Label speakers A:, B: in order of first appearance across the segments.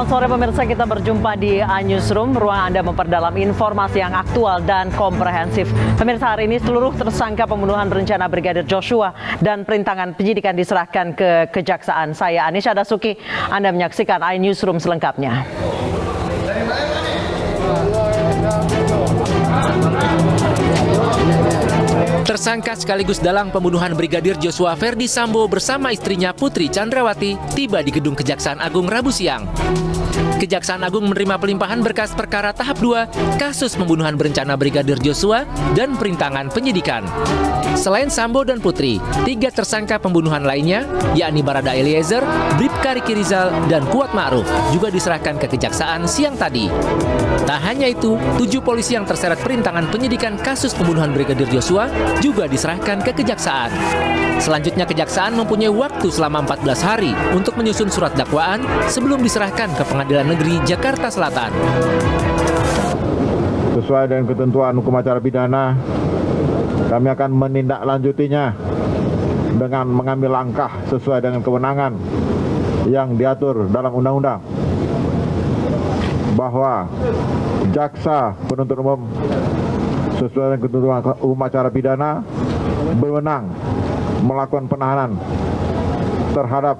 A: Selamat sore pemirsa, kita berjumpa di Newsroom, ruang Anda memperdalam informasi yang aktual dan komprehensif. Pemirsa, hari ini seluruh tersangka pembunuhan berencana Brigadir Joshua dan perintangan penyidikan diserahkan ke Kejaksaan. Saya Anisha Dasuki, Anda menyaksikan Newsroom selengkapnya.
B: Tersangka sekaligus dalang pembunuhan Brigadir Joshua Ferdi Sambo bersama istrinya Putri Chandrawati tiba di Gedung Kejaksaan Agung Rabu siang. Kejaksaan Agung menerima pelimpahan berkas perkara tahap 2 kasus pembunuhan berencana Brigadir Joshua dan perintangan penyidikan. Selain Sambo dan Putri, 3 tersangka pembunuhan lainnya, yakni Barada Eliezer, Bribka Riki Rizal, dan Kuat Ma'ruf, juga diserahkan ke Kejaksaan siang tadi. Tak hanya itu, 7 polisi yang terseret perintangan penyidikan kasus pembunuhan Brigadir Joshua juga diserahkan ke Kejaksaan. Selanjutnya Kejaksaan mempunyai waktu selama 14 hari untuk menyusun surat dakwaan sebelum diserahkan ke Pengadilan Negeri Jakarta Selatan.
C: Sesuai dengan ketentuan hukum acara pidana, kami akan menindaklanjutinya dengan mengambil langkah sesuai dengan kewenangan yang diatur dalam undang-undang, bahwa jaksa penuntut umum sesuai dengan ketentuan hukum acara pidana berwenang melakukan penahanan terhadap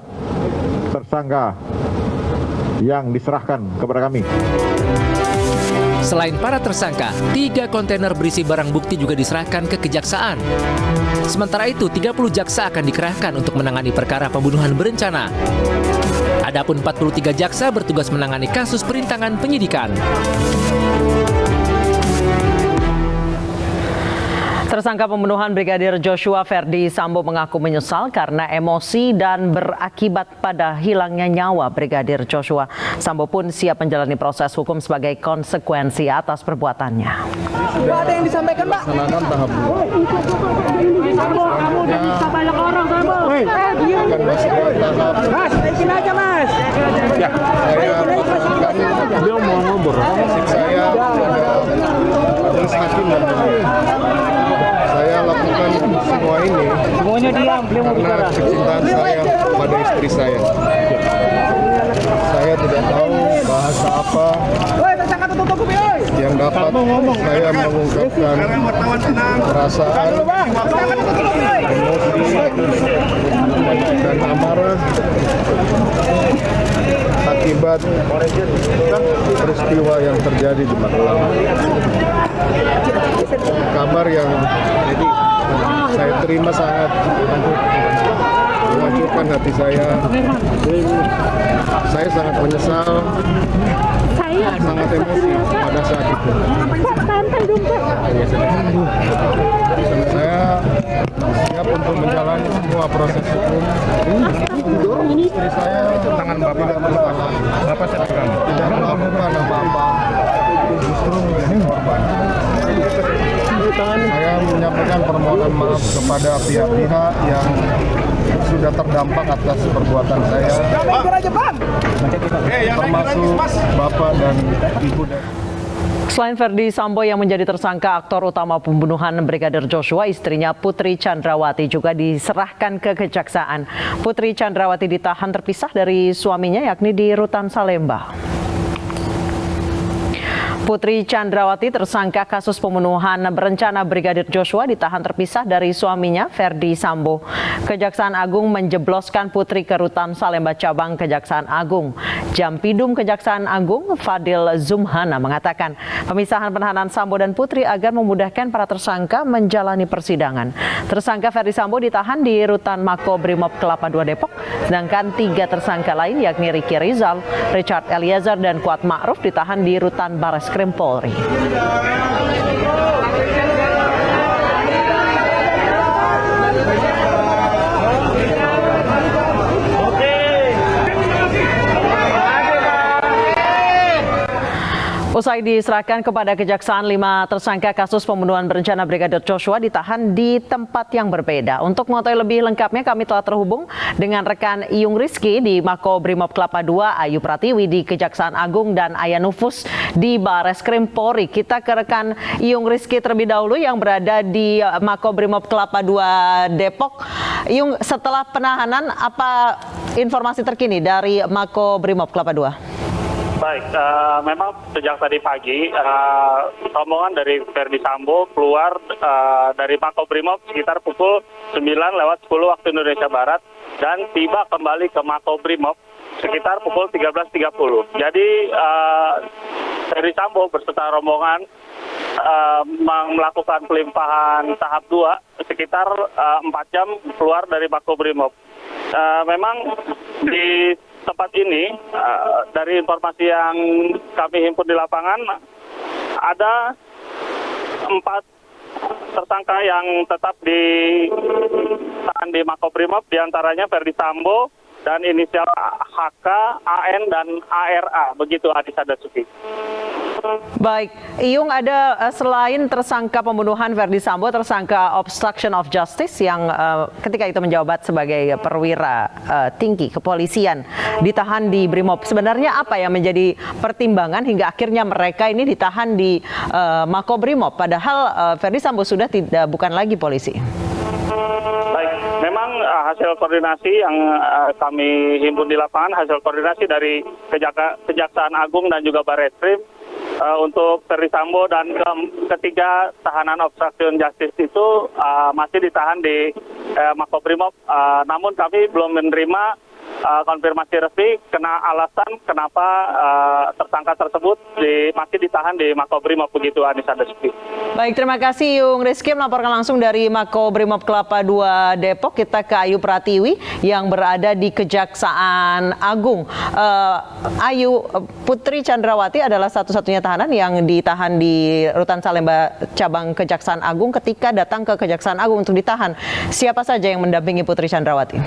C: tersangka yang diserahkan kepada kami.
B: Selain para tersangka, 3 kontainer berisi barang bukti juga diserahkan ke Kejaksaan. Sementara itu, 30 jaksa akan dikerahkan untuk menangani perkara pembunuhan berencana. Adapun 43 jaksa bertugas menangani kasus perintangan penyidikan.
A: Tersangka pembunuhan Brigadir Joshua Ferdi Sambo mengaku menyesal karena emosi dan berakibat pada hilangnya nyawa Brigadir Joshua. Sambo pun siap menjalani proses hukum sebagai konsekuensi atas perbuatannya.
D: Tidak ada yang disampaikan, Pak.
C: Laksanakan tahap 2.
D: Sambo, kamu udah bisa banyak orang, Sambo.
C: Akan masuk ke tahap.
D: Mas, naikin aja, Mas.
C: Ya, beliau mau ngobrol. Saya majelis hakim dan saya lakukan semua ini
D: Semuanya diam, beliau mau
C: karena
D: bicara.
C: kecintaan saya pada istri saya. Saya tidak tahu bahasa apa
D: Woi, tersangka tutup kopi, woi.
C: yang dapat saya mengungkapkan perasaan, emosi, dan amarah akibat peristiwa yang terjadi di Magelang. Kabar yang saya terima sangat menghancurkan hati saya. Saya sangat menyesal, sangat emosi pada saat itu. Saya siap untuk menjalani semua proses hukum. Istri saya tangan bapak tidak melakukan apa-apa, justru menjadi korban. Saya menyampaikan permohonan maaf kepada pihak-pihak yang sudah terdampak atas perbuatan saya, termasuk bapak dan ibu.
A: Selain Ferdi Sambo yang menjadi tersangka, aktor utama pembunuhan Brigadir Joshua, istrinya Putri Chandrawati juga diserahkan ke Kejaksaan. Putri Chandrawati ditahan terpisah dari suaminya, yakni di Rutan Salemba. Putri Chandrawati, tersangka kasus pembunuhan berencana Brigadir Joshua, ditahan terpisah dari suaminya Ferdi Sambo. Kejaksaan Agung menjebloskan Putri ke Rutan Salemba Cabang Kejaksaan Agung. Jampidum Kejaksaan Agung Fadil Zumhana mengatakan pemisahan penahanan Sambo dan Putri agar memudahkan para tersangka menjalani persidangan. Tersangka Ferdi Sambo ditahan di Rutan Makobrimob Kelapa II Depok, sedangkan 3 tersangka lain yakni Riki Rizal, Richard Eliezer, dan Kuat Ma'ruf ditahan di Rutan Bareskrim Polri. Usai diserahkan kepada Kejaksaan, 5 tersangka kasus pembunuhan berencana Brigadir Joshua ditahan di tempat yang berbeda. Untuk mengetahui lebih lengkapnya, kami telah terhubung dengan rekan Iyung Rizky di Makobrimob Kelapa II, Ayu Pratiwi di Kejaksaan Agung, dan Aya Nufus di Bareskrim Polri. Kita ke rekan Iyung Rizky terlebih dahulu yang berada di Makobrimob Kelapa II Depok. Iyung, setelah penahanan, apa informasi terkini dari Makobrimob Kelapa II?
E: Baik, memang sejak tadi pagi rombongan dari Ferdi Sambo keluar dari Makobrimob sekitar pukul 9:10 waktu Indonesia Barat dan tiba kembali ke Makobrimob sekitar pukul 13.30. Jadi Ferdi Sambo beserta rombongan melakukan pelimpahan tahap 2 sekitar 4 jam keluar dari Makobrimob. Memang di tempat ini, dari informasi yang kami himpun di lapangan, ada 4 tersangka yang tetap ditahan di Makobrimob, diantaranya Ferdi Sambo dan inisial HK, AN, dan ARA. Begitu Anissa dan Sufi.
A: Baik, Iyung, ada selain tersangka pembunuhan Ferdi Sambo, tersangka obstruction of justice yang ketika itu menjabat sebagai perwira tinggi kepolisian ditahan di Brimob. Sebenarnya apa yang menjadi pertimbangan hingga akhirnya mereka ini ditahan di Makobrimob, padahal Ferdi Sambo sudah bukan lagi polisi?
E: Baik, memang hasil koordinasi yang kami himpun di lapangan, hasil koordinasi dari Kejaksaan Agung dan juga Barreskrim untuk Ferdi Sambo dan ketiga tahanan obstruction justice itu masih ditahan di Makobrimob. Namun kami belum menerima konfirmasi resmi alasan kenapa tersangka tersebut masih ditahan di Makobrimob. Begitu Anissa Despi.
A: Baik, terima kasih Yung Rizky melaporkan langsung dari Makobrimob Kelapa II Depok. Kita ke Ayu Pratiwi yang berada di Kejaksaan Agung. Ayu, Putri Chandrawati adalah satu-satunya tahanan yang ditahan di Rutan Salemba cabang Kejaksaan Agung. Ketika datang ke Kejaksaan Agung untuk ditahan, siapa saja yang mendampingi Putri Chandrawati?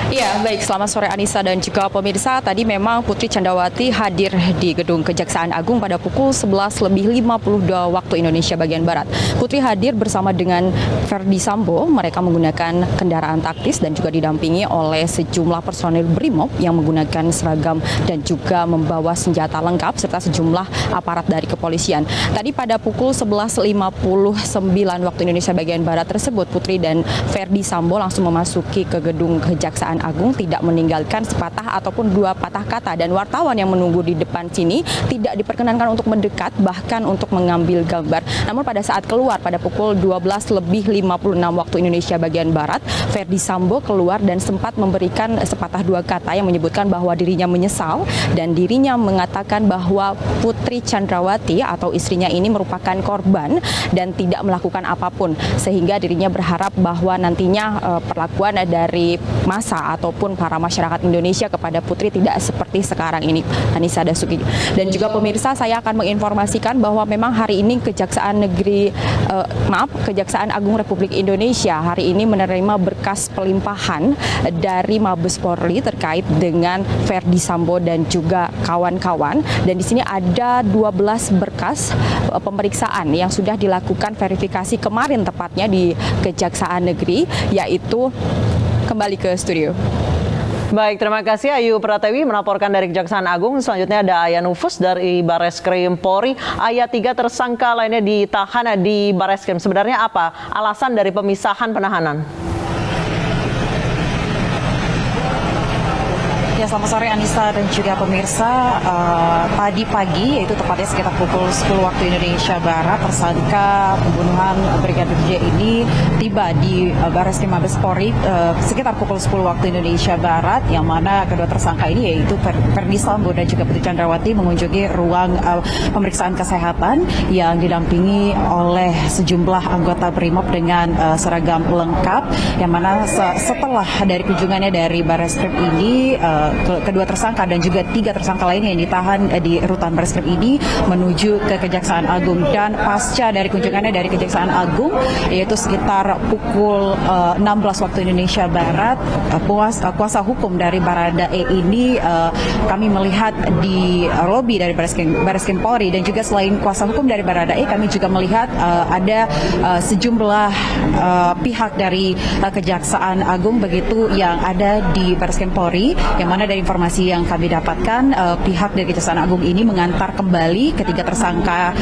F: Ya, baik. Selamat sore Anissa dan juga pemirsa. Tadi memang Putri Chandrawati hadir di Gedung Kejaksaan Agung pada pukul 11:52 waktu Indonesia bagian Barat. Putri hadir bersama dengan Ferdi Sambo. Mereka menggunakan kendaraan taktis dan juga didampingi oleh sejumlah personil Brimob yang menggunakan seragam dan juga membawa senjata lengkap serta sejumlah aparat dari kepolisian. Tadi pada pukul 11:59 waktu Indonesia bagian Barat tersebut, Putri dan Ferdi Sambo langsung memasuki ke Gedung Kejaksaan Agung, tidak meninggalkan sepatah ataupun dua patah kata, dan wartawan yang menunggu di depan sini tidak diperkenankan untuk mendekat bahkan untuk mengambil gambar. Namun pada saat keluar pada pukul 12:56 waktu Indonesia bagian Barat, Ferdi Sambo keluar dan sempat memberikan sepatah dua kata yang menyebutkan bahwa dirinya menyesal dan dirinya mengatakan bahwa Putri Chandrawati atau istrinya ini merupakan korban dan tidak melakukan apapun, sehingga dirinya berharap bahwa nantinya perlakuan dari massa ataupun para masyarakat Indonesia kepada Putri tidak seperti sekarang ini, Anissa Dasuki. Dan juga pemirsa, saya akan menginformasikan bahwa memang hari ini Kejaksaan Agung Republik Indonesia hari ini menerima berkas pelimpahan dari Mabes Polri terkait dengan Ferdi Sambo dan juga kawan-kawan. Dan di sini ada 12 berkas pemeriksaan yang sudah dilakukan verifikasi kemarin tepatnya di Kejaksaan Negeri, yaitu kembali ke studio.
A: Baik, terima kasih Ayu Pratiwi melaporkan dari Kejaksaan Agung. Selanjutnya ada Aya Nufus dari Barreskrim Polri. Aya, 3 tersangka lainnya ditahan di Barreskrim. Sebenarnya apa alasan dari pemisahan penahanan?
G: Ya, selamat sore Anissa dan juga pemirsa. Tadi pagi, yaitu tepatnya sekitar pukul 10 waktu Indonesia Barat, tersangka pembunuhan Brigadir J ini tiba di Barreskrim Mabes Polri sekitar pukul 10 waktu Indonesia Barat, yang mana kedua tersangka ini yaitu Ferdi Sambo dan juga Putri Chandrawati mengunjungi ruang pemeriksaan kesehatan yang didampingi oleh sejumlah anggota Brimob dengan seragam lengkap, yang mana setelah dari kunjungannya dari Barreskrim ini, kedua tersangka dan juga 3 tersangka lainnya yang ditahan di rutan Barreskrim ini menuju ke Kejaksaan Agung. Dan pasca dari kunjungannya dari Kejaksaan Agung, yaitu sekitar pukul 16 waktu Indonesia Barat, kuasa hukum dari Baradae ini kami melihat di lobi dari Barreskrim Polri. Dan juga selain kuasa hukum dari Baradae, kami juga melihat ada sejumlah pihak dari Kejaksaan Agung begitu yang ada di Barreskrim Polri, yang mana mana dari informasi yang kami dapatkan, pihak dari Kejaksaan Agung ini mengantar kembali ketiga tersangka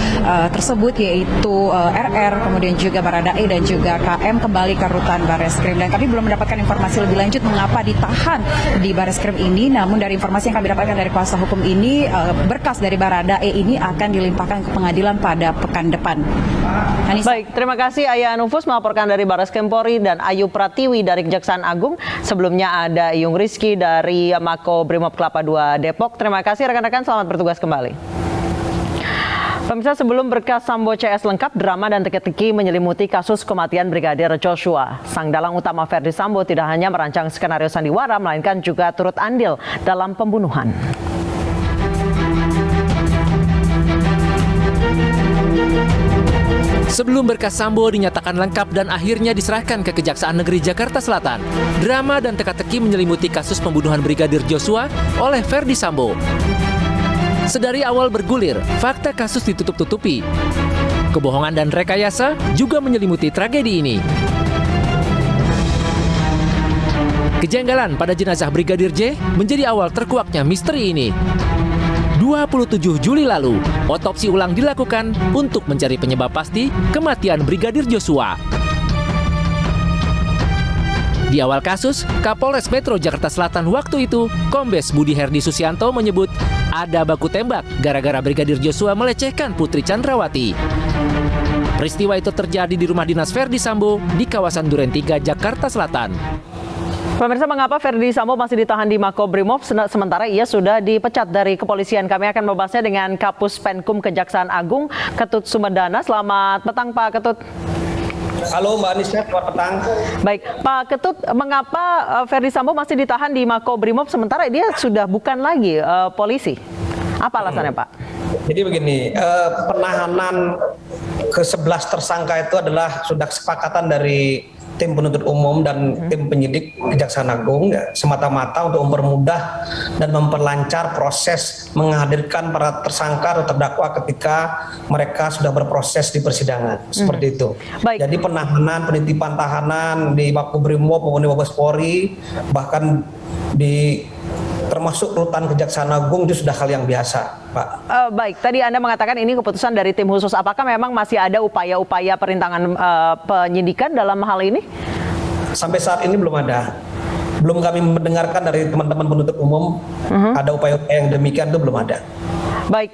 G: tersebut, yaitu RR, kemudian juga Baradae dan juga KM kembali ke rutan Bareskrim. Dan kami belum mendapatkan informasi lebih lanjut mengapa ditahan di Bareskrim ini. Namun dari informasi yang kami dapatkan dari kuasa hukum ini, berkas dari Baradae ini akan dilimpahkan ke pengadilan pada pekan depan. Anissa.
A: Baik, terima kasih Ayah Nufus melaporkan dari Bareskrim Polri dan Ayu Pratiwi dari Kejaksaan Agung. Sebelumnya ada Iyung Rizky dari Mako Brimob Kelapa II Depok. Terima kasih rekan-rekan, selamat bertugas kembali. Pemirsa, sebelum berkas Sambo CS lengkap, drama dan teka-teki menyelimuti kasus kematian Brigadir Joshua. Sang dalang utama Ferdi Sambo tidak hanya merancang skenario sandiwara, melainkan juga turut andil dalam pembunuhan.
B: Sebelum berkas Sambo dinyatakan lengkap dan akhirnya diserahkan ke Kejaksaan Negeri Jakarta Selatan, drama dan teka-teki menyelimuti kasus pembunuhan Brigadir Joshua oleh Ferdi Sambo. Sedari awal bergulir, fakta kasus ditutup-tutupi. Kebohongan dan rekayasa juga menyelimuti tragedi ini. Kejanggalan pada jenazah Brigadir J menjadi awal terkuaknya misteri ini. 27 Juli lalu, otopsi ulang dilakukan untuk mencari penyebab pasti kematian Brigadir Joshua. Di awal kasus, Kapolres Metro Jakarta Selatan waktu itu, Kombes Budi Herdi Susianto menyebut ada baku tembak gara-gara Brigadir Joshua melecehkan Putri Chandrawati. Peristiwa itu terjadi di rumah dinas Ferdi Sambo di kawasan Duren 3, Jakarta Selatan.
A: Pemirsa, mengapa Ferdi Sambo masih ditahan di Mako Brimob sementara ia sudah dipecat dari kepolisian? Kami akan membahasnya dengan Kapus Penkum Kejaksaan Agung, Ketut Sumedana. Selamat petang, Pak Ketut.
H: Halo Mbak Anissa, selamat petang.
A: Baik, Pak Ketut, mengapa Ferdi Sambo masih ditahan di Mako Brimob sementara dia sudah bukan lagi polisi? Apa alasannya, Pak?
H: Jadi begini, penahanan ke-11 tersangka itu adalah sudah kesepakatan dari tim penuntut umum dan tim penyidik Kejaksaan Agung, ya, semata-mata untuk mempermudah dan memperlancar proses menghadirkan para tersangka atau terdakwa ketika mereka sudah berproses di persidangan, seperti itu.
A: Baik.
H: Jadi penahanan, penitipan tahanan di Makobrimob maupun di Mabes Polri, bahkan di termasuk rutan Kejaksaan Agung itu sudah hal yang biasa, Pak.
A: Baik, tadi Anda mengatakan ini keputusan dari tim khusus. Apakah memang masih ada upaya-upaya perintangan penyidikan dalam hal ini?
H: Sampai saat ini belum ada. Belum kami mendengarkan dari teman-teman penuntut umum ada upaya-upaya yang demikian, itu belum ada.
A: Baik,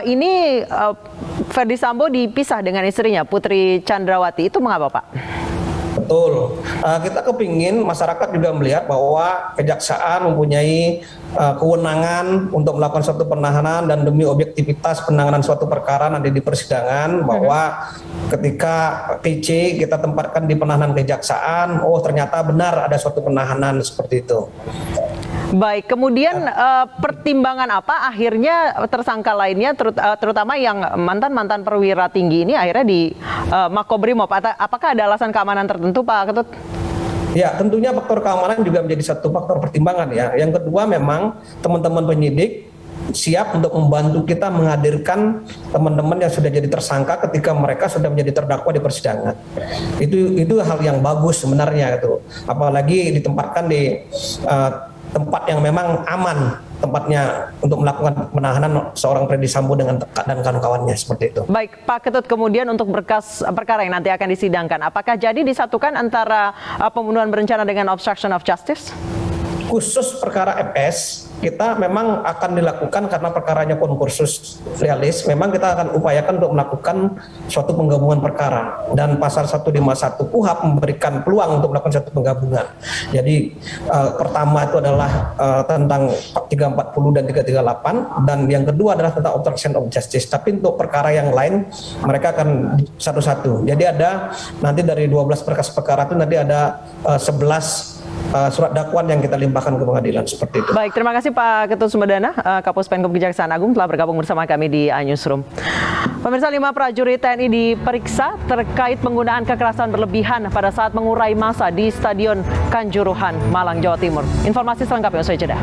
A: ini Ferdi Sambo dipisah dengan istrinya Putri Chandrawati. Itu mengapa, Pak?
H: Betul. Kita kepingin masyarakat juga melihat bahwa kejaksaan mempunyai kewenangan untuk melakukan suatu penahanan dan demi objektivitas penanganan suatu perkara nanti di persidangan, bahwa ketika PC kita tempatkan di penahanan kejaksaan, oh ternyata benar ada suatu penahanan seperti itu.
A: Baik, kemudian pertimbangan apa akhirnya tersangka lainnya terutama yang mantan-mantan perwira tinggi ini akhirnya di Makobrimob? Apakah ada alasan keamanan tertentu, Pak Ketut?
H: Ya, tentunya faktor keamanan juga menjadi satu faktor pertimbangan, ya. Yang kedua, memang teman-teman penyidik siap untuk membantu kita menghadirkan teman-teman yang sudah jadi tersangka ketika mereka sudah menjadi terdakwa di persidangan. Itu hal yang bagus sebenarnya itu. Apalagi ditempatkan di tempat yang memang aman tempatnya untuk melakukan penahanan seorang Ferdi Sambo dan kawan-kawannya, seperti itu.
A: Baik, Pak Ketut, kemudian untuk berkas perkara yang nanti akan disidangkan, apakah jadi disatukan antara pembunuhan berencana dengan obstruction of justice? Khusus perkara FS, kita memang akan dilakukan karena perkaranya konkursus realis, memang kita akan upayakan untuk melakukan suatu penggabungan perkara. Dan pasal 151 KUHP memberikan peluang untuk melakukan suatu penggabungan. Jadi pertama itu adalah tentang 340 dan 338, dan yang kedua adalah tentang obstruction of justice. Tapi untuk perkara yang lain, mereka akan satu-satu. Jadi ada nanti dari 12 berkas perkara itu nanti ada 11 surat dakwaan yang kita limpahkan ke pengadilan, seperti itu. Baik, terima kasih Pak Ketut Sumedana, Kapus Penkum Kejaksaan Agung telah bergabung bersama kami di iNewsroom. Pemirsa, 5 prajurit TNI diperiksa terkait penggunaan kekerasan berlebihan pada saat mengurai massa di Stadion Kanjuruhan, Malang, Jawa Timur. Informasi selengkapnya usai jeda.